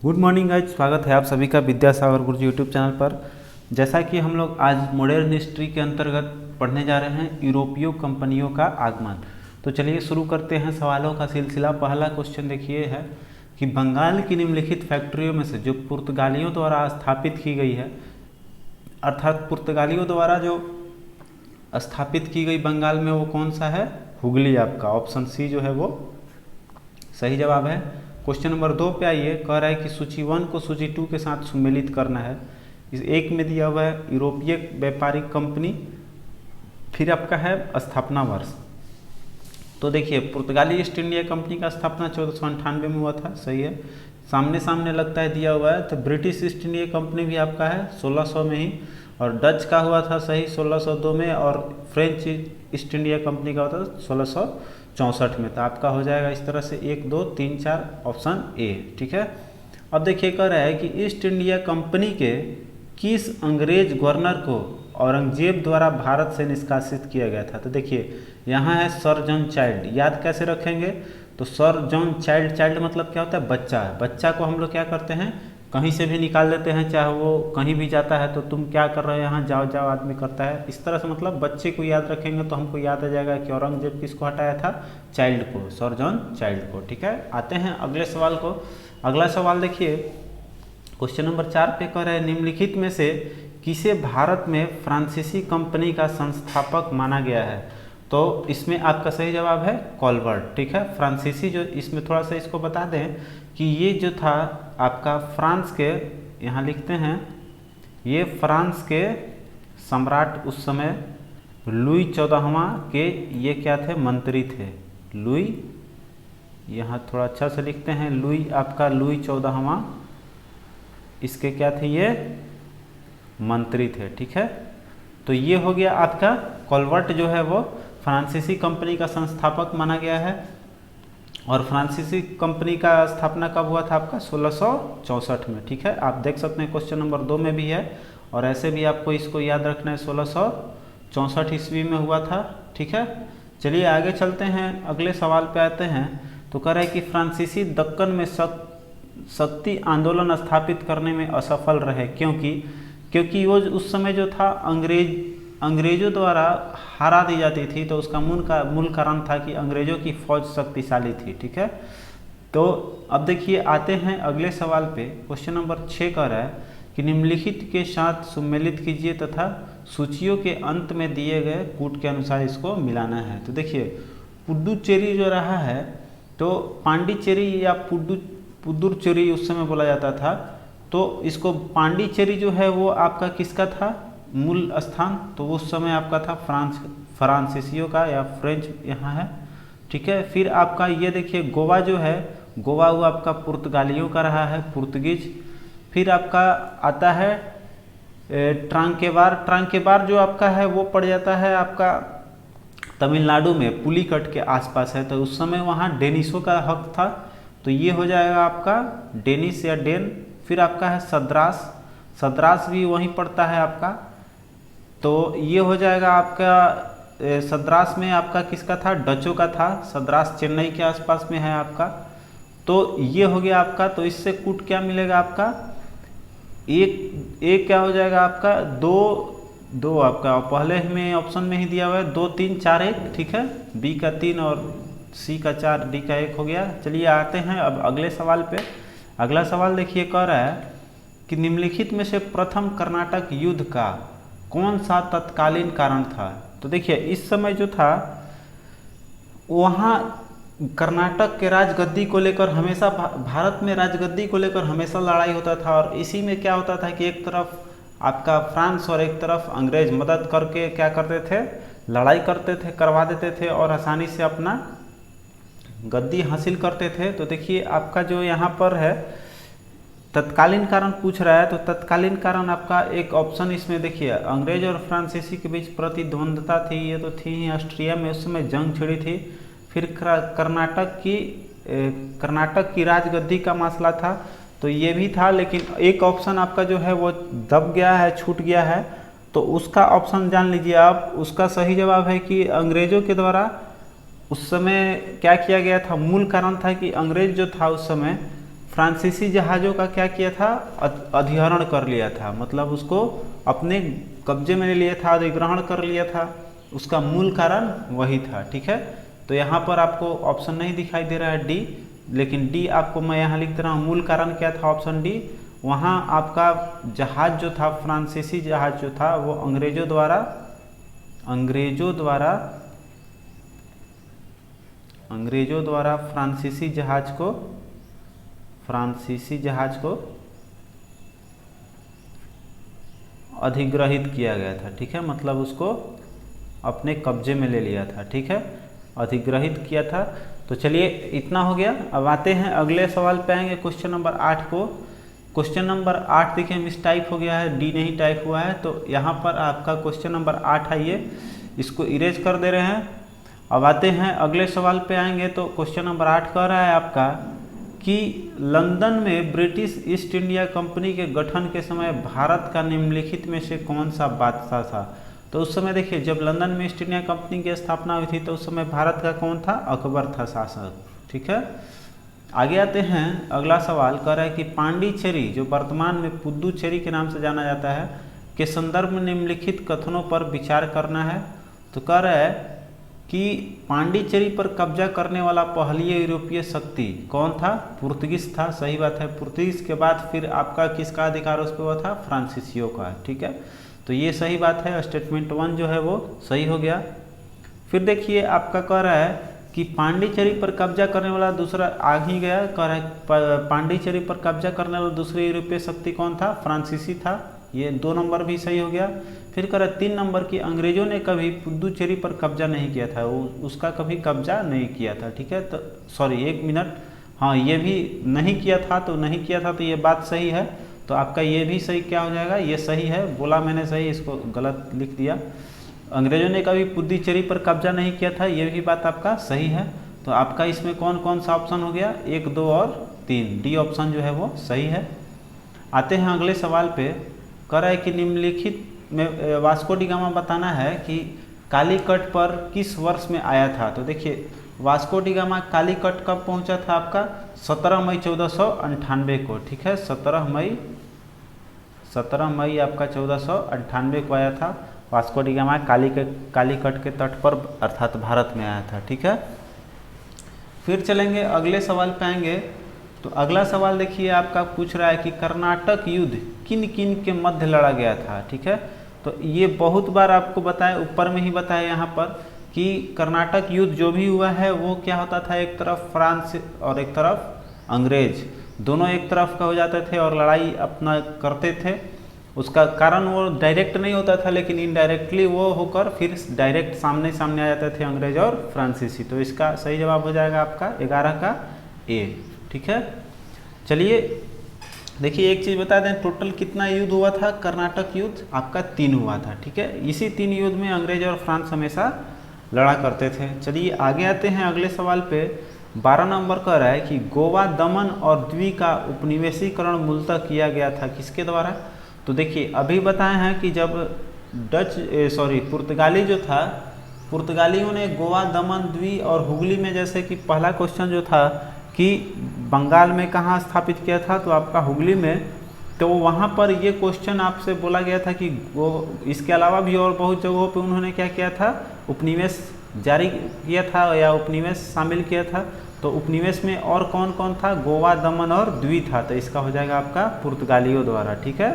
Good morning guys, स्वागत है आप सभी का विद्यासागर गुरुजी यूट्यूब चैनल पर। जैसा कि हम लोग आज मॉडर्न हिस्ट्री के अंतर्गत पढ़ने जा रहे हैं यूरोपीय कंपनियों का आगमन। तो चलिए शुरू करते हैं सवालों का सिलसिला। पहला क्वेश्चन देखिए है कि बंगाल की निम्नलिखित फैक्ट्रियों में से जो पुर्तगालियों द्वारा स्थापित की गई है, अर्थात पुर्तगालियों द्वारा जो स्थापित की गई बंगाल में, वो कौन सा है? हुगली। आपका ऑप्शन सी जो है वो सही जवाब है। क्वेश्चन नंबर 2 पे आइए। कह रहा है कि सूची 1 को सूची 2 के साथ सम्मिलित करना है। इस एक में दिया हुआ है यूरोपीय व्यापारिक कंपनी, फिर आपका है स्थापना वर्ष। तो देखिए पुर्तगाली ईस्ट इंडिया कंपनी का स्थापना 1498 में हुआ था, सही है। सामने सामने लगता है दिया हुआ है। तो ब्रिटिश ईस्ट इंडिया कंपनी भी आपका है 1600 में ही, और डच का हुआ था सही 1602 में, और फ्रेंच ईस्ट इंडिया कंपनी का होता था 1664 में। तो आपका हो जाएगा इस तरह से 1, 2, 3, 4 ऑप्शन ए, ठीक है। अब देखिए कह रहा है कि ईस्ट इंडिया कंपनी के किस अंग्रेज गवर्नर को औरंगजेब द्वारा भारत से निष्कासित किया गया था? तो देखिए यहाँ है सर जॉन चाइल्ड। याद कैसे रखेंगे? तो सर जॉन चाइल्ड, चाइल्ड मतलब क्या होता है? बच्चा। बच्चा को हम लोग क्या करते हैं, कहीं से भी निकाल देते हैं, चाहे वो कहीं भी जाता है तो तुम क्या कर रहे हो यहाँ, जाओ जाओ आदमी करता है। इस तरह से मतलब बच्चे को याद रखेंगे तो हमको याद आ जाएगा कि औरंगजेब किसको हटाया था? चाइल्ड को, सर जॉन चाइल्ड को, ठीक है। आते हैं अगले सवाल को। अगला सवाल देखिए, क्वेश्चन नंबर 4 पे कह रहे हैं निम्नलिखित में से किसे भारत में फ्रांसीसी कंपनी का संस्थापक माना गया है? तो इसमें आपका सही जवाब है कॉलवर्ट, ठीक है। फ्रांसीसी जो, इसमें थोड़ा सा इसको बता दें कि ये जो था आपका फ्रांस के, यहाँ लिखते हैं, ये फ्रांस के सम्राट उस समय लुई 14वां के ये क्या थे? मंत्री थे। लुई, यहाँ थोड़ा अच्छा से लिखते हैं, लुई आपका लुई 14वां इसके क्या थे? ये मंत्री थे, ठीक है। तो ये हो गया आपका कॉलवर्ट जो है वो फ्रांसीसी कंपनी का संस्थापक माना गया है। और फ्रांसीसी कंपनी का स्थापना कब हुआ था? आपका 1664 में, ठीक है। आप देख सकते हैं क्वेश्चन नंबर 2 में भी है, और ऐसे भी आपको इसको याद रखना है, 1664 ईस्वी में हुआ था, ठीक है। चलिए आगे चलते हैं, अगले सवाल पे आते हैं। तो कह रहा है कि फ्रांसीसी दक्कन में शक्ति आंदोलन स्थापित करने में असफल रहे, क्योंकि वो उस समय जो था अंग्रेजों द्वारा हरा दी जाती थी। तो उसका मूल कारण था कि अंग्रेजों की फौज शक्तिशाली थी, ठीक है। तो अब देखिए आते हैं अगले सवाल पे। क्वेश्चन नंबर 6 कह रहा है कि निम्नलिखित के साथ सम्मिलित कीजिए तथा सूचियों के अंत में दिए गए कूट के अनुसार इसको मिलाना है। तो देखिए पुडुचेरी जो रहा है, तो पांडिचेरी या पुदुचेरी उस समय बोला जाता था। तो इसको पांडिचेरी जो है वो आपका किसका था मूल स्थान? तो उस समय आपका था फ्रांसीसियों का या फ्रेंच यहाँ है, ठीक है। फिर आपका ये देखिए गोवा जो है, गोवा वो आपका पुर्तगालियों का रहा है, पुर्तगीज। फिर आपका आता है ट्रांकेबार जो आपका है वो पड़ जाता है आपका तमिलनाडु में, पुलिकट के आसपास है। तो उस समय वहाँ डेनिशों का हक था, तो ये हो जाएगा आपका डेनिश या डेन। फिर आपका है सद्रास भी वहीं पड़ता है आपका, तो ये हो जाएगा आपका सद्रास में आपका किसका था? डचों का था। सद्रास चेन्नई के आसपास में है आपका। तो ये हो गया आपका। तो इससे कूट क्या मिलेगा आपका? एक क्या हो जाएगा आपका? दो आपका पहले में ऑप्शन में ही दिया हुआ है 2, 3, 4, 1, ठीक है। बी का 3 और सी का 4, डी का 1 हो गया। चलिए आते हैं अब अगले सवाल पे। अगला सवाल देखिए कह रहा है कि निम्नलिखित में से प्रथम कर्नाटक युद्ध का कौन सा तत्कालीन कारण था? तो देखिए इस समय जो था वहाँ कर्नाटक के राजगद्दी को लेकर हमेशा, भारत में राजगद्दी को लेकर हमेशा लड़ाई होता था। और इसी में क्या होता था कि एक तरफ आपका फ्रांस और एक तरफ अंग्रेज मदद करके क्या करते थे? लड़ाई करते थे, करवा देते थे, और आसानी से अपना गद्दी हासिल करते थे। तो देखिए आपका जो यहाँ पर है तत्कालीन कारण पूछ रहा है, तो तत्कालीन कारण आपका एक ऑप्शन इसमें देखिए, अंग्रेज और फ्रांसीसी के बीच प्रतिद्वंद्विता थी, ये तो थी ही। ऑस्ट्रिया में उस समय जंग छिड़ी थी। फिर कर्नाटक की राजगद्दी का मसला था, तो ये भी था। लेकिन एक ऑप्शन आपका जो है वो दब गया है, छूट गया है। तो उसका ऑप्शन जान लीजिए आप। उसका सही जवाब है कि अंग्रेजों के द्वारा उस समय क्या किया गया था? मूल कारण था कि अंग्रेज जो था उस समय फ्रांसीसी जहाज़ों का क्या किया था, अधिग्रहण कर लिया था, मतलब उसको अपने कब्जे में ले लिया था, अधिग्रहण कर लिया था। उसका मूल कारण वही था। ठीक है, तो यहाँ पर आपको ऑप्शन नहीं दिखाई दे रहा है डी, लेकिन डी आपको मैं यहाँ लिख दे रहा हूँ। मूल कारण क्या था, ऑप्शन डी। वहाँ आपका जहाज जो था, फ्रांसीसी जहाज जो था, वो अंग्रेजों द्वारा फ्रांसीसी जहाज को अधिग्रहित किया गया था। ठीक है, मतलब उसको अपने कब्जे में ले लिया था। ठीक है, अधिग्रहित किया था। तो चलिए इतना हो गया। अब आते हैं अगले सवाल पे आएंगे, क्वेश्चन नंबर 8 को। क्वेश्चन नंबर 8 देखिए मिस टाइप हो गया है, डी नहीं टाइप हुआ है, तो यहाँ पर आपका क्वेश्चन नंबर 8 आइए, इसको इरेज कर दे रहे हैं। अब आते हैं अगले सवाल पे आएंगे। तो क्वेश्चन नंबर 8 कह रहा है आपका कि लंदन में ब्रिटिश ईस्ट इंडिया कंपनी के गठन के समय भारत का निम्नलिखित में से कौन सा बादशाह था। तो उस समय देखिए जब लंदन में ईस्ट इंडिया कंपनी की स्थापना हुई थी तो उस समय भारत का कौन था, अकबर था शासक। ठीक है, आगे आते हैं। अगला सवाल कह रहा है कि पांडिचेरी, जो वर्तमान में पुदुचेरी के नाम से जाना जाता है, के संदर्भ में निम्नलिखित कथनों पर विचार करना है। तो कह रहा है कि पांडिचेरी पर कब्जा करने वाला पहली यूरोपीय शक्ति कौन था, पुर्तगीज था। सही बात है, पुर्तगीज के बाद फिर आपका किसका अधिकार उस पर हुआ था, फ्रांसीसियों का। ठीक है, तो ये सही बात है, स्टेटमेंट 1 जो है वो सही हो गया। फिर देखिए आपका कह रहा है कि पांडिचेरी पर कब्जा करने वाला दूसरा आ ही गया, कह रहा है पांडिचेरी पर कब्जा करने वाला दूसरी यूरोपीय शक्ति कौन था, फ्रांसीसी था। ये 2 नंबर भी सही हो गया। फिर कह रहा है 3 नंबर की अंग्रेजों ने कभी पुदुचेरी पर कब्जा नहीं किया था, उसका कभी कब्जा नहीं किया था। ठीक है, तो सॉरी 1 मिनट, हाँ ये भी नहीं किया था, तो नहीं किया था तो ये बात सही है। तो आपका ये भी सही क्या हो जाएगा, ये सही है, बोला मैंने सही, इसको गलत लिख दिया। अंग्रेजों ने कभी पुदुचेरी पर कब्जा नहीं किया था, ये भी बात आपका सही है। तो आपका इसमें कौन कौन सा ऑप्शन हो गया, 1, 2 और 3, डी ऑप्शन जो है वो सही है। आते हैं अगले सवाल पे। कह रहा है कि निम्नलिखित में वास्को डी गामा बताना है कि कालीकट पर किस वर्ष में आया था। तो देखिए वास्को डी गामा कालीकट कब पहुंचा था, आपका 17 मई 1498 को। ठीक है, 17 मई आपका 1498 को आया था। वास्को डी गामा कालीकट के तट पर अर्थात भारत में आया था। ठीक है, फिर चलेंगे अगले सवाल पे आएंगे। तो अगला सवाल देखिए आपका पूछ रहा है कि कर्नाटक युद्ध किन किन के मध्य लड़ा गया था। ठीक है, तो ये बहुत बार आपको बताया, ऊपर में ही बताया यहाँ पर कि कर्नाटक युद्ध जो भी हुआ है वो क्या होता था, एक तरफ फ्रांस और एक तरफ अंग्रेज, दोनों एक तरफ का हो जाते थे और लड़ाई अपना करते थे। उसका कारण वो डायरेक्ट नहीं होता था, लेकिन इनडायरेक्टली वो होकर फिर डायरेक्ट सामने सामने आ जाते थे अंग्रेज और फ्रांसीसी। तो इसका सही जवाब हो जाएगा आपका 11 का ए। ठीक है, चलिए देखिए एक चीज़ बता दें, टोटल कितना युद्ध हुआ था, कर्नाटक युद्ध आपका 3 हुआ था। ठीक है, इसी 3 युद्ध में अंग्रेज और फ्रांस हमेशा लड़ा करते थे। चलिए आगे आते हैं अगले सवाल पे। 12 नंबर कह रहा है कि गोवा, दमन और द्वीप का उपनिवेशीकरण मूलतः किया गया था किसके द्वारा। तो देखिए अभी बताए हैं कि जब पुर्तगाली जो था, पुर्तगालियों ने गोवा, दमन, द्वीप और हुगली में, जैसे कि पहला क्वेश्चन जो था कि बंगाल में कहाँ स्थापित किया था, तो आपका हुगली में। तो वहाँ पर ये क्वेश्चन आपसे बोला गया था कि इसके अलावा भी और बहुत जगहों पे उन्होंने क्या किया था, उपनिवेश जारी किया था या उपनिवेश शामिल किया था। तो उपनिवेश में और कौन कौन था, गोवा, दमन और द्वीप था। तो इसका हो जाएगा आपका पुर्तगालियों द्वारा। ठीक है,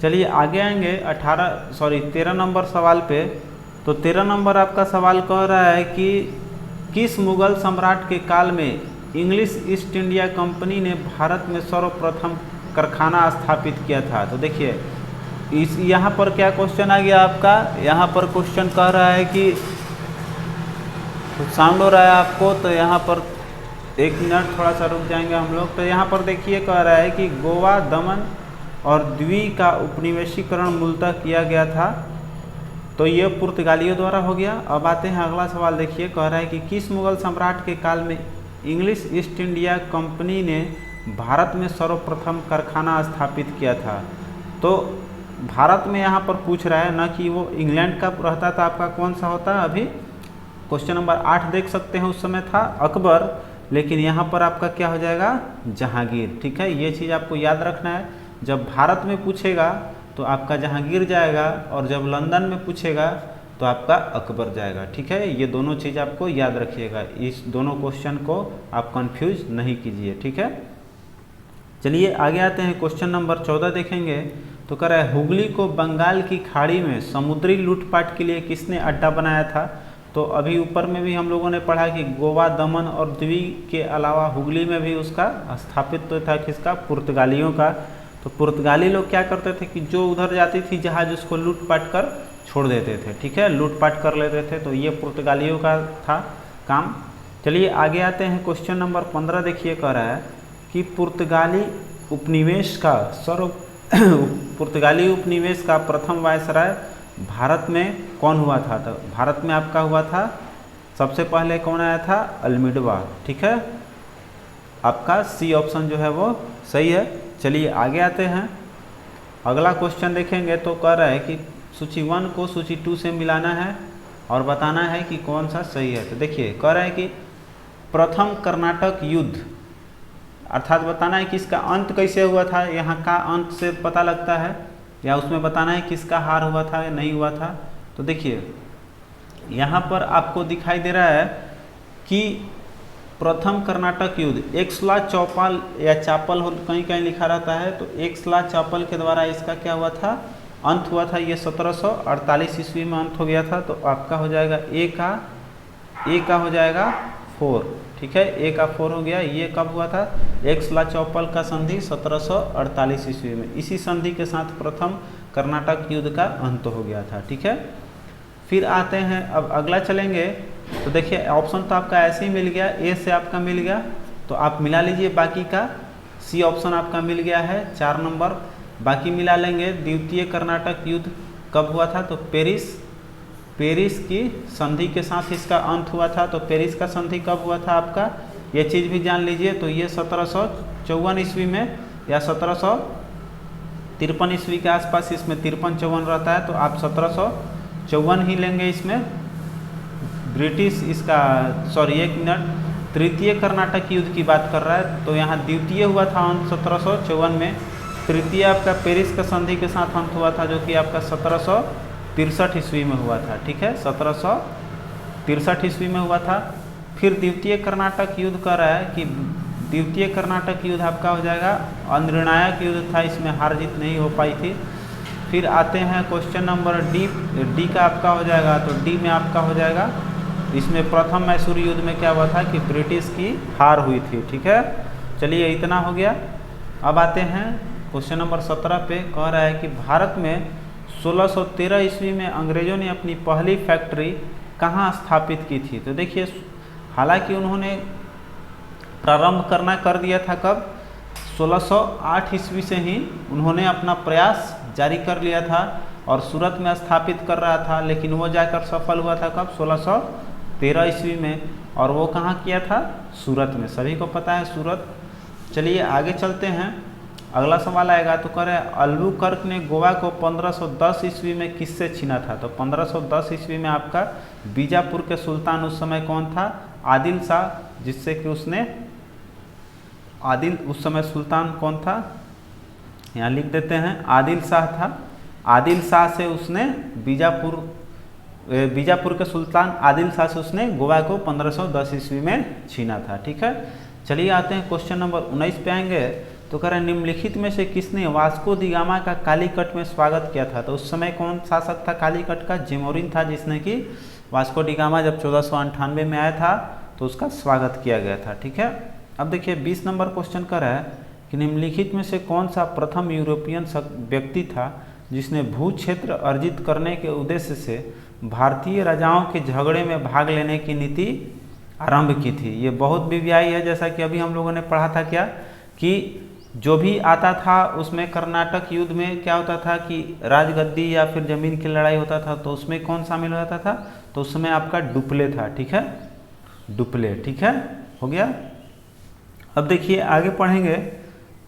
चलिए आगे आएंगे 13 नंबर सवाल पे। तो 13 नंबर आपका सवाल कह रहा है कि किस मुगल सम्राट के काल में इंग्लिश ईस्ट इंडिया कंपनी ने भारत में सर्वप्रथम कारखाना स्थापित किया था। तो देखिए इस यहाँ पर क्या क्वेश्चन आ गया आपका, यहाँ पर क्वेश्चन कह रहा है कि साउंड हो रहा है आपको, तो यहाँ पर 1 मिनट थोड़ा सा रुक जाएंगे हम लोग। तो यहाँ पर देखिए कह रहा है कि गोवा, दमन और द्वीप का उपनिवेशीकरण मूलतः किया गया था। तो ये पुर्तगालियों द्वारा हो गया। अब आते हैं अगला सवाल, देखिए कह रहा है कि किस मुगल सम्राट के काल में इंग्लिश ईस्ट इंडिया कंपनी ने भारत में सर्वप्रथम कारखाना स्थापित किया था। तो भारत में यहाँ पर पूछ रहा है, ना कि वो इंग्लैंड का रहता था, आपका कौन सा होता है। अभी क्वेश्चन नंबर 8 देख सकते हैं, उस समय था अकबर, लेकिन यहाँ पर आपका क्या हो जाएगा, जहांगीर। ठीक है, ये चीज़ आपको याद रखना है। जब भारत में पूछेगा तो आपका जहांगीर जाएगा, और जब लंदन में पूछेगा तो आपका अकबर जाएगा। ठीक है, ये दोनों चीज़ आपको याद रखिएगा, इस दोनों क्वेश्चन को आप कंफ्यूज नहीं कीजिए। ठीक है, चलिए आगे आते हैं। क्वेश्चन नंबर 14 देखेंगे तो कह रहा है, हुगली को बंगाल की खाड़ी में समुद्री लूटपाट के लिए किसने अड्डा बनाया था। तो अभी ऊपर में भी हम लोगों ने पढ़ा कि गोवा, दमन और दीव के अलावा हुगली में भी उसका स्थापित्व था किसका, पुर्तगालियों का। तो पुर्तगाली लोग क्या करते थे कि जो उधर जाती थी जहाज, उसको लूटपाट कर छोड़ देते थे। ठीक है, लूटपाट कर लेते थे, तो ये पुर्तगालियों का था काम। चलिए आगे आते हैं। क्वेश्चन नंबर 15 देखिए, कह रहा है कि पुर्तगाली उपनिवेश का पुर्तगाली उपनिवेश का प्रथम वायसराय भारत में कौन हुआ था। तो भारत में आपका हुआ था सबसे पहले कौन आया था, अल्मीडा। ठीक है, आपका सी ऑप्शन जो है वो सही है। चलिए आगे आते हैं। अगला क्वेश्चन देखेंगे तो कह रहा है कि सूची 1 को सूची 2 से मिलाना है और बताना है कि कौन सा सही है। तो देखिए कह रहा है कि प्रथम कर्नाटक युद्ध, अर्थात बताना है कि इसका अंत कैसे हुआ था। यहाँ का अंत से पता लगता है, या उसमें बताना है किसका हार हुआ था या नहीं हुआ था। तो देखिए यहाँ पर आपको दिखाई दे रहा है कि प्रथम कर्नाटक युद्ध एक्सला चौपाल या चापल कहीं कहीं लिखा रहता है, तो एक्सला चापल के द्वारा इसका क्या हुआ था, अंत हुआ था। ये 1748 ईस्वी में अंत हो गया था। तो आपका हो जाएगा ए का हो जाएगा 4। ठीक है, ए का 4 हो गया। ये कब हुआ था, एक्सला चौपल का संधि 1748 ईस्वी में। इसी संधि के साथ प्रथम कर्नाटक युद्ध का अंत हो गया था। ठीक है, फिर आते हैं, अब अगला चलेंगे। तो देखिए ऑप्शन तो आपका ऐसे ही मिल गया, ए से आपका मिल गया, तो आप मिला लीजिए बाकी का। सी ऑप्शन आपका मिल गया है 4 नंबर, बाकी मिला लेंगे। द्वितीय कर्नाटक युद्ध कब हुआ था, तो पेरिस की संधि के साथ इसका अंत हुआ था। तो पेरिस का संधि कब हुआ था आपका, ये चीज़ भी जान लीजिए। तो ये 1754 ईस्वी में या 1753 ईस्वी के आसपास, इसमें 53-54 रहता है, तो आप 1754 ही लेंगे इसमें। ब्रिटिश इसका एक मिनट, तृतीय कर्नाटक युद्ध की बात कर रहा है, तो यहाँ द्वितीय हुआ था अंत 1754 में। तृतीय आपका पेरिस का संधि के साथ अंत हुआ था, जो कि आपका 1763 ईस्वी में हुआ था। ठीक है, 1763 ईस्वी में हुआ था। फिर द्वितीय कर्नाटक युद्ध कर रहा है कि द्वितीय कर्नाटक युद्ध आपका हो जाएगा अनिर्णायक युद्ध था, इसमें हार जीत नहीं हो पाई थी। फिर आते हैं क्वेश्चन नंबर डी का आपका हो जाएगा। तो डी में आपका हो जाएगा, इसमें प्रथम मैसूर युद्ध में क्या हुआ था कि ब्रिटिश की हार हुई थी। ठीक है, चलिए इतना हो गया। अब आते हैं क्वेश्चन नंबर 17 पे। कह रहा है कि भारत में 1613 ईस्वी में अंग्रेजों ने अपनी पहली फैक्ट्री कहाँ स्थापित की थी। तो देखिए हालांकि उन्होंने प्रारंभ करना कर दिया था कब, 1608 ईस्वी से ही उन्होंने अपना प्रयास जारी कर लिया था और सूरत में स्थापित कर रहा था, लेकिन वो जाकर सफल हुआ था कब, 1613 ईस्वी में। और वो कहाँ किया था, सूरत में। सभी को पता है सूरत। चलिए आगे चलते हैं। अगला सवाल आएगा तो कह रहे हैं अल्बुकर्क ने गोवा को 1510 ईस्वी में किससे छीना था। तो 1510 ईस्वी में आपका बीजापुर के सुल्तान उस समय कौन था, आदिल शाह, जिससे कि उसने उस समय सुल्तान कौन था, यहाँ लिख देते हैं आदिल शाह था। आदिल शाह से उसने बीजापुर के सुल्तान आदिल शाह से उसने गोवा को 1510 ईस्वी में छीना था। ठीक है, चलिए आते हैं क्वेश्चन नंबर 19 पे आएंगे। तो कह रहे हैं निम्नलिखित में से किसने वास्को दी गामा का कालीकट में स्वागत किया था। तो उस समय कौन शासक था कालीकट का, जेमोरिन था, जिसने कि वास्को डी गामा जब 1498 में आया था तो उसका स्वागत किया गया था। ठीक है, अब देखिए 20 नंबर क्वेश्चन कर रहा है कि निम्नलिखित में से कौन सा प्रथम यूरोपियन व्यक्ति था जिसने भू क्षेत्र अर्जित करने के उद्देश्य से भारतीय राजाओं के झगड़े में भाग लेने की नीति आरंभ की थी। ये बहुत विव्यायी है, जैसा कि अभी हम लोगों ने पढ़ा था क्या कि जो भी आता था उसमें कर्नाटक युद्ध में क्या होता था कि राजगद्दी या फिर जमीन की लड़ाई होता था, तो उसमें कौन शामिल होता था, तो उस समय आपका डुप्ले था। ठीक है, डुप्ले। ठीक है, हो गया। अब देखिए आगे पढ़ेंगे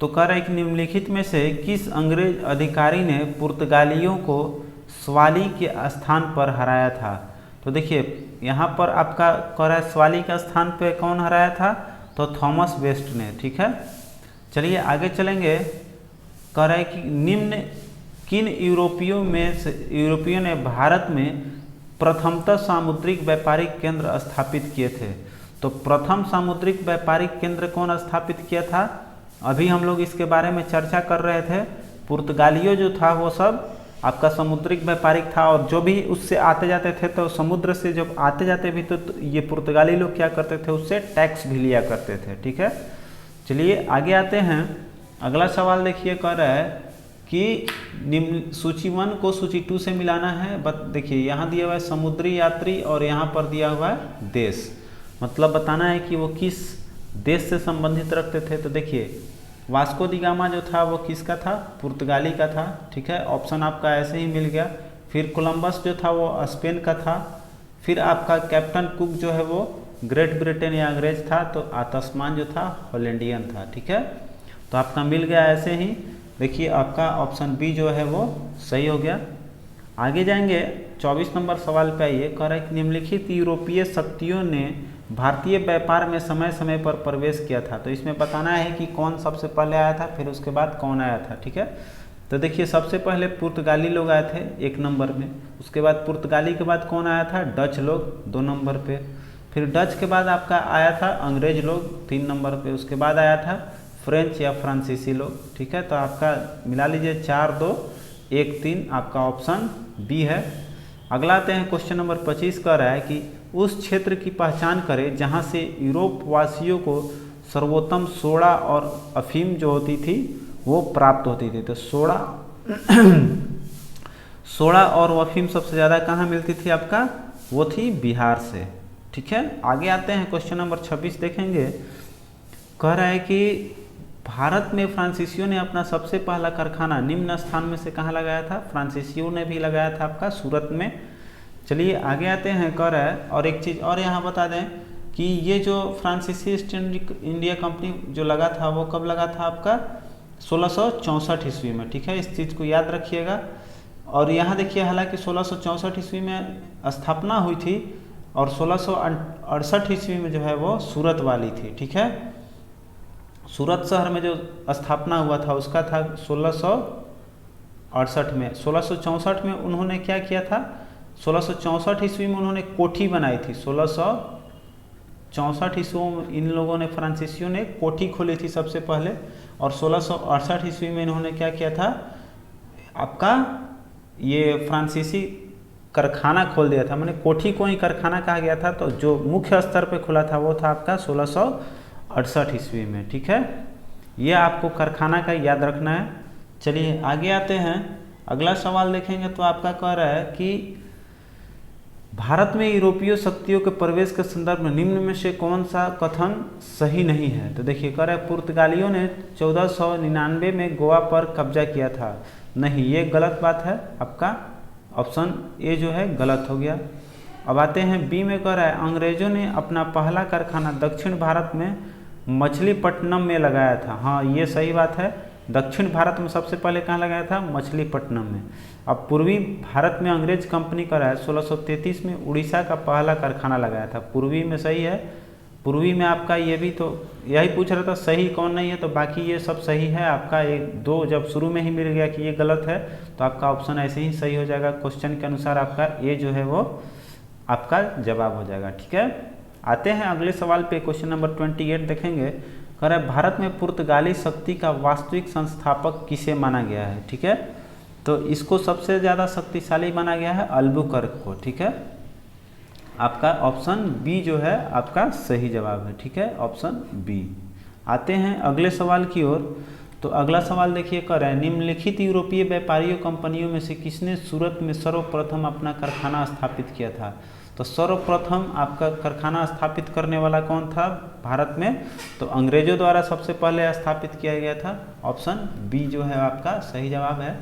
तो कह रहे हैं कि निम्नलिखित में से किस अंग्रेज अधिकारी ने पुर्तगालियों को स्वाली के स्थान पर हराया था। तो देखिए यहाँ पर आपका कह रहा है स्वाली के स्थान पर कौन हराया था, तो थॉमस वेस्ट ने, ठीक है। चलिए आगे चलेंगे। कह रहा है कि निम्न किन यूरोपियों ने भारत में प्रथमतः सामुद्रिक व्यापारिक केंद्र स्थापित किए थे। तो प्रथम सामुद्रिक व्यापारिक केंद्र कौन स्थापित किया था? अभी हम लोग इसके बारे में चर्चा कर रहे थे। पुर्तगालियों जो था वो सब आपका समुद्रिक व्यापारिक था, और जो भी उससे आते जाते थे तो समुद्र से जब आते जाते भी तो ये पुर्तगाली लोग क्या करते थे, उससे टैक्स भी लिया करते थे, ठीक है। चलिए आगे आते हैं। अगला सवाल देखिए, कह रहा है कि निम्न सूची 1 को सूची 2 से मिलाना है। देखिए यहाँ दिया हुआ है समुद्री यात्री और यहाँ पर दिया हुआ है देश, मतलब बताना है कि वो किस देश से संबंधित रखते थे। तो देखिए वास्को डी गामा जो था वो किसका था? पुर्तगाली का था, ठीक है। ऑप्शन आपका ऐसे ही मिल गया। फिर कोलंबस जो था वो स्पेन का था। फिर आपका कैप्टन कुक जो है वो ग्रेट ब्रिटेन या अंग्रेज था। तो तस्मान जो था हॉलैंडियन था, ठीक है। तो आपका मिल गया ऐसे ही। देखिए आपका ऑप्शन बी जो है वो सही हो गया। आगे जाएंगे 24 नंबर सवाल पे आइए। कह रहा है कि निम्नलिखित यूरोपीय शक्तियों ने भारतीय व्यापार में समय समय पर प्रवेश किया था। तो इसमें बताना है कि कौन सबसे पहले आया था, फिर उसके बाद कौन आया था, ठीक है। तो देखिए सबसे पहले पुर्तगाली लोग आए थे 1 नंबर में। उसके बाद पुर्तगाली के बाद कौन आया था? डच लोग 2 नंबर पे। फिर डच के बाद आपका आया था अंग्रेज लोग 3 नंबर पे। उसके बाद आया था फ्रेंच या फ्रांसीसी लोग, ठीक है। तो आपका मिला लीजिए 4 2 1 3, आपका ऑप्शन बी है। अगला आते हैं क्वेश्चन नंबर 25। कह रहा है कि उस क्षेत्र की पहचान करें जहां से यूरोप वासियों को सर्वोत्तम सोडा और अफीम जो होती थी वो प्राप्त होती थी। तो सोडा और अफीम सबसे ज़्यादा कहाँ मिलती थी आपका? वो थी बिहार से, ठीक है। आगे आते हैं क्वेश्चन नंबर 26 देखेंगे। कह रहा है कि भारत में फ्रांसीसियों ने अपना सबसे पहला कारखाना निम्न स्थान में से कहाँ लगाया था? फ्रांसीसियों ने भी लगाया था आपका सूरत में। चलिए आगे आते हैं। कह रहा है और एक चीज़ और यहाँ बता दें कि ये जो फ्रांसीसी ईस्ट इंडिया कंपनी जो लगा था वो कब लगा था आपका? 1664 ईस्वी में, ठीक है। इस चीज़ को याद रखिएगा। और यहाँ देखिए हालांकि 1664 ईस्वी में स्थापना हुई थी और 1668 ईस्वी में जो है वो सूरत वाली थी, ठीक है। सूरत शहर में जो स्थापना हुआ था उसका था 1668 में। 1664 में उन्होंने क्या किया था? 1664 ईस्वी में उन्होंने कोठी बनाई थी। 1664 ईस्वी में इन लोगों ने फ्रांसीसियों ने कोठी खोली थी सबसे पहले। और 1668 ईस्वी में इन्होंने क्या किया था? आपका ये फ्रांसीसी कारखाना खोल दिया था। मैंने कोठी को ही कारखाना कहा गया था। तो जो मुख्य स्तर पे खुला था वो था आपका 1668 ईस्वी में, ठीक है। ये आपको कारखाना का याद रखना है। चलिए आगे आते हैं। अगला सवाल देखेंगे तो आपका कह रहा है कि भारत में यूरोपीय शक्तियों के प्रवेश के संदर्भ में निम्न में से कौन सा कथन सही नहीं है? तो देखिए कह रहा है पुर्तगालियों ने 1499 में गोवा पर कब्जा किया था। नहीं, ये गलत बात है। आपका ऑप्शन ए जो है गलत हो गया। अब आते हैं बी में। कह रहा है अंग्रेजों ने अपना पहला कारखाना दक्षिण भारत में मछलीपट्टनम में लगाया था। हाँ, ये सही बात है। दक्षिण भारत में सबसे पहले कहाँ लगाया था? मछलीपट्टनम में। अब पूर्वी भारत में अंग्रेज कंपनी का है 1633 में उड़ीसा का पहला कारखाना लगाया था। पूर्वी में सही है। पूर्वी में आपका ये भी तो यही पूछ रहा था सही कौन नहीं है, तो बाकी ये सब सही है। आपका 1 2 जब शुरू में ही मिल गया कि ये गलत है तो आपका ऑप्शन ऐसे ही सही हो जाएगा। क्वेश्चन के अनुसार आपका ए जो है वो आपका जवाब हो जाएगा, ठीक है। आते हैं अगले सवाल पे। क्वेश्चन नंबर 28 देखेंगे। कह रहा है भारत में पुर्तगाली शक्ति का वास्तविक संस्थापक किसे माना गया है? ठीक है, तो इसको सबसे ज़्यादा शक्तिशाली माना गया है अल्बुकर्क को, ठीक है। आपका ऑप्शन बी जो है आपका सही जवाब है, ठीक है, ऑप्शन बी। आते हैं अगले सवाल की ओर। तो अगला सवाल देखिए, कर रहे हैं निम्नलिखित यूरोपीय व्यापारियों कंपनियों में से किसने सूरत में सर्वप्रथम अपना कारखाना स्थापित किया था? तो सर्वप्रथम आपका कारखाना स्थापित करने वाला कौन था भारत में? तो अंग्रेजों द्वारा सबसे पहले स्थापित किया गया था। ऑप्शन बी जो है आपका सही जवाब है।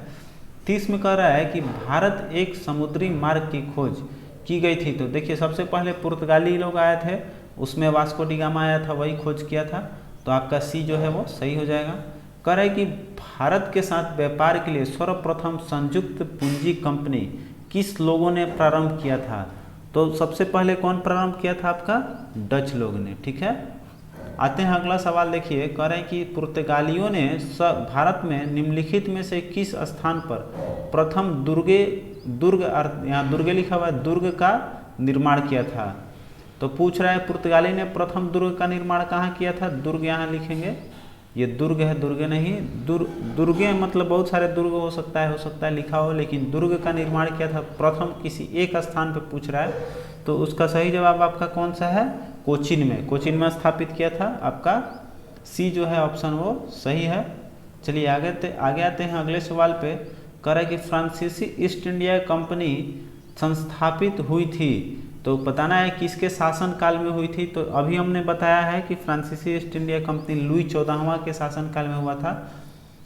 30 में कह रहा है कि भारत एक समुद्री मार्ग की खोज की गई थी। तो देखिए सबसे पहले पुर्तगाली लोग आए थे, उसमें वास्को डी गामा आया था, वही खोज किया था। तो आपका सी जो है वो सही हो जाएगा। कह रहा है कि भारत के साथ व्यापार के लिए सर्वप्रथम संयुक्त पूंजी कंपनी किस लोगों ने प्रारंभ किया था? तो सबसे पहले कौन प्रारंभ किया था? आपका डच लोग ने, ठीक है। आते हैं अगला सवाल, देखिए कह रहे हैं कि पुर्तगालियों ने भारत में निम्नलिखित में से किस स्थान पर प्रथम दुर्ग यहाँ दुर्गे लिखा हुआ है, दुर्ग का निर्माण किया था। तो पूछ रहा है पुर्तगाली ने प्रथम दुर्ग का निर्माण कहाँ किया था, दुर्ग यहाँ लिखेंगे, ये दुर्ग है, दुर्गे नहीं, दुर्गे मतलब बहुत सारे दुर्ग हो सकता है लिखा हो, लेकिन दुर्ग का निर्माण किया था प्रथम किसी एक स्थान पर पूछ रहा है, तो उसका सही जवाब आपका कौन सा है, कोचीन में स्थापित किया था। आपका सी जो है ऑप्शन वो सही है। चलिए आगे आते हैं अगले सवाल पे। कह रहा है कि फ्रांसीसी ईस्ट इंडिया कंपनी संस्थापित हुई थी, तो बताना है किसके शासन काल में हुई थी। तो अभी हमने बताया है कि फ्रांसीसी ईस्ट इंडिया कंपनी लुई 14वां के शासन काल में हुआ था,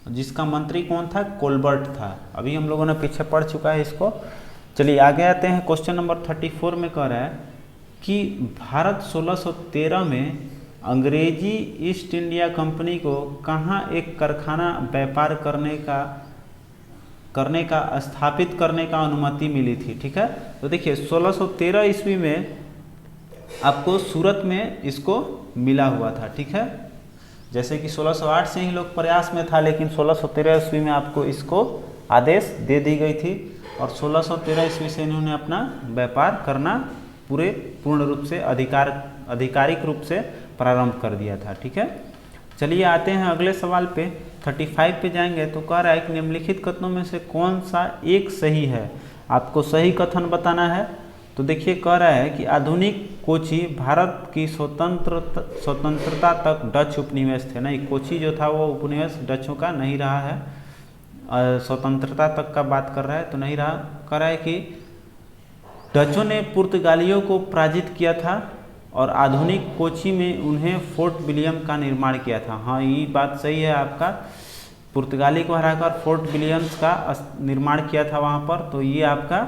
जिसका मंत्री कौन था, कोलबर्ट था। अभी हम लोगों ने पीछे पढ़ चुका है इसको। चलिए आगे आते हैं, क्वेश्चन नंबर 34 में कह रहा है कि भारत 1613 में अंग्रेजी ईस्ट इंडिया कंपनी को कहाँ एक कारखाना व्यापार करने का स्थापित करने का अनुमति मिली थी। ठीक है, तो देखिए 1613 ईस्वी में आपको सूरत में इसको मिला हुआ था। ठीक है, जैसे कि 1608 से ही लोग प्रयास में था, लेकिन 1613 ईस्वी में आपको इसको आदेश दे दी गई थी, और 1613 ईस्वी से इन्होंने अपना व्यापार करना पूर्ण रूप से आधिकारिक रूप से प्रारंभ कर दिया था। ठीक है, चलिए आते हैं अगले सवाल पे, 35 पे जाएंगे। तो कह रहा है कि निम्नलिखित कथनों में से कौन सा एक सही है, आपको सही कथन बताना है। तो देखिए कह रहा है कि आधुनिक कोची भारत की स्वतंत्रता तक डच उपनिवेश थे। नहीं, कोची जो था वो उपनिवेश डचों का नहीं रहा है, स्वतंत्रता तक का बात कर रहा है तो नहीं रहा। कह रहा है कि डचों ने पुर्तगालियों को पराजित किया था और आधुनिक कोची में उन्हें फोर्ट विलियम का निर्माण किया था। हाँ, ये बात सही है आपका, पुर्तगाली को हराकर फोर्ट विलियम्स का निर्माण किया था वहाँ पर। तो ये आपका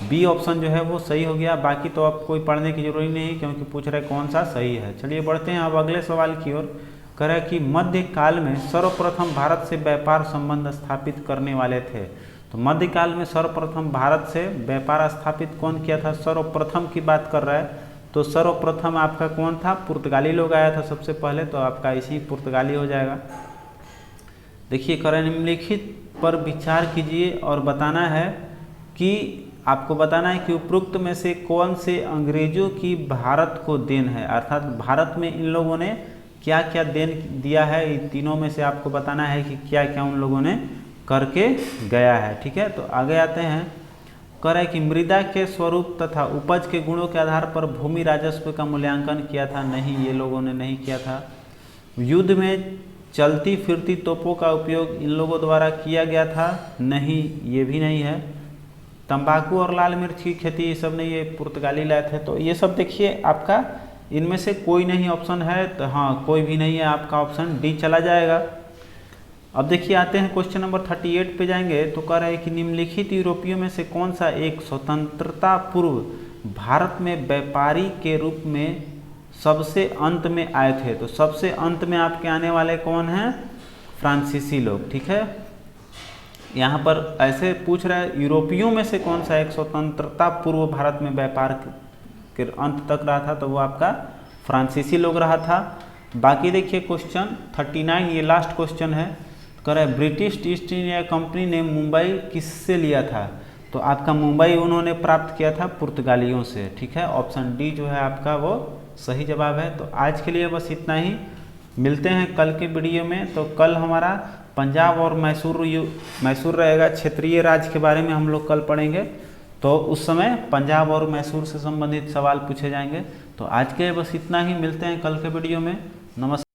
बी ऑप्शन जो है वो सही हो गया। बाकी तो अब कोई पढ़ने की जरूरत नहीं है, क्योंकि पूछ रहे कौन सा सही है। चलिए बढ़ते हैं अब अगले सवाल की ओर। कह रहा है कि मध्यकाल में सर्वप्रथम भारत से व्यापार संबंध स्थापित करने वाले थे। तो मध्यकाल में सर्वप्रथम भारत से व्यापार स्थापित कौन किया था, सर्वप्रथम की बात कर रहा है। तो सर्वप्रथम आपका कौन था, पुर्तगाली लोग आया था सबसे पहले, तो आपका इसी पुर्तगाली हो जाएगा। देखिए कह रहे हैं निम्नलिखित पर विचार कीजिए और बताना है कि आपको बताना है कि उपरोक्त में से कौन से अंग्रेजों की भारत को देन है, अर्थात भारत में इन लोगों ने क्या क्या देन दिया है। इन तीनों में से आपको बताना है कि क्या क्या उन लोगों ने करके गया है। ठीक है, तो आगे आते हैं। कह रहा है कि मृदा के स्वरूप तथा उपज के गुणों के आधार पर भूमि राजस्व का मूल्यांकन किया था। नहीं, ये लोगों ने नहीं किया था। युद्ध में चलती फिरती तोपों का उपयोग इन लोगों द्वारा किया गया था। नहीं, ये भी नहीं है। तंबाकू और लाल मिर्च की खेती ये सब नहीं, ये पुर्तगाली लाए थे। तो ये सब देखिए आपका इनमें से कोई नहीं ऑप्शन है, तो हाँ कोई भी नहीं है, आपका ऑप्शन डी चला जाएगा। अब देखिए आते हैं क्वेश्चन नंबर 38 पे जाएंगे। तो कह रहा है कि निम्नलिखित यूरोपियों में से कौन सा एक स्वतंत्रता पूर्व भारत में व्यापारी के रूप में सबसे अंत में आए थे। तो सबसे अंत में आपके आने वाले कौन हैं, फ्रांसीसी लोग। ठीक है, यहाँ पर ऐसे पूछ रहा है यूरोपियों में से कौन सा एक स्वतंत्रता पूर्व भारत में व्यापार के अंत तक रहा था, तो वो आपका फ्रांसीसी लोग रहा था। बाकी देखिए क्वेश्चन 39, ये लास्ट क्वेश्चन है। कह रहा है ब्रिटिश ईस्ट इंडिया कंपनी ने मुंबई किससे लिया था। तो आपका मुंबई उन्होंने प्राप्त किया था पुर्तगालियों से। ठीक है, ऑप्शन डी जो है आपका वो सही जवाब है। तो आज के लिए बस इतना ही, मिलते हैं कल के वीडियो में। तो कल हमारा पंजाब और मैसूर रहेगा, क्षेत्रीय राज्य के बारे में हम लोग कल पढ़ेंगे। तो उस समय पंजाब और मैसूर से संबंधित सवाल पूछे जाएंगे। तो आज के बस इतना ही, मिलते हैं कल के वीडियो में। नमस्कार।